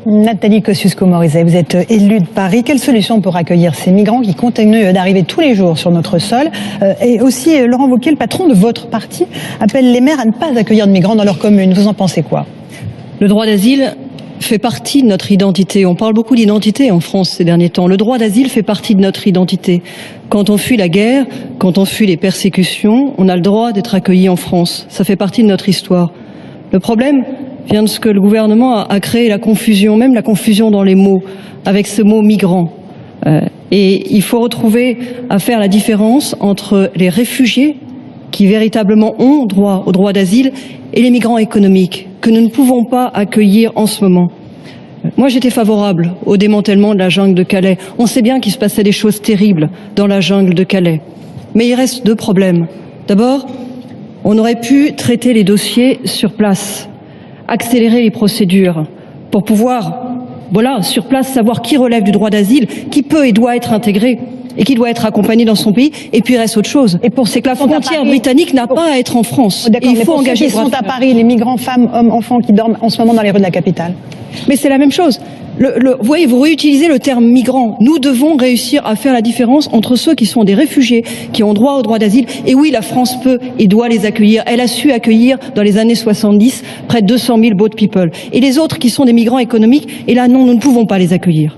Nathalie Kosciusko-Morizet, vous êtes élue de Paris. Quelle solution pour accueillir ces migrants qui continuent d'arriver tous les jours sur notre sol? Et aussi, Laurent Wauquiez, le patron de votre parti, appelle les maires à ne pas accueillir de migrants dans leur commune. Vous en pensez quoi? Le droit d'asile fait partie de notre identité. On parle beaucoup d'identité en France ces derniers temps. Le droit d'asile fait partie de notre identité. Quand on fuit la guerre, quand on fuit les persécutions, on a le droit d'être accueilli en France. Ça fait partie de notre histoire. Le problème vient de ce que le gouvernement a créé la confusion, même la confusion dans les mots, avec ce mot migrant. Et il faut retrouver à faire la différence entre les réfugiés qui véritablement ont droit au droit d'asile et les migrants économiques que nous ne pouvons pas accueillir en ce moment. Moi, j'étais favorable au démantèlement de la jungle de Calais. On sait bien qu'il se passait des choses terribles dans la jungle de Calais. Mais il reste deux problèmes. D'abord, on aurait pu traiter les dossiers sur place, accélérer les procédures pour pouvoir, sur place, savoir qui relève du droit d'asile, qui peut et doit être intégré et qui doit être accompagné dans son pays. Et puis il reste autre chose. Et c'est que la frontière britannique n'a pas à être en France. Et il faut engager. Ceux qui sont à Paris, les migrants, femmes, hommes, enfants qui dorment en ce moment dans les rues de la capitale. Mais c'est la même chose. Vous voyez, vous réutilisez le terme migrant. Nous devons réussir à faire la différence entre ceux qui sont des réfugiés, qui ont droit au droit d'asile. Et oui, la France peut et doit les accueillir. Elle a su accueillir dans les années 70 près de 200 000 boat people. Et les autres qui sont des migrants économiques, et là non, nous ne pouvons pas les accueillir.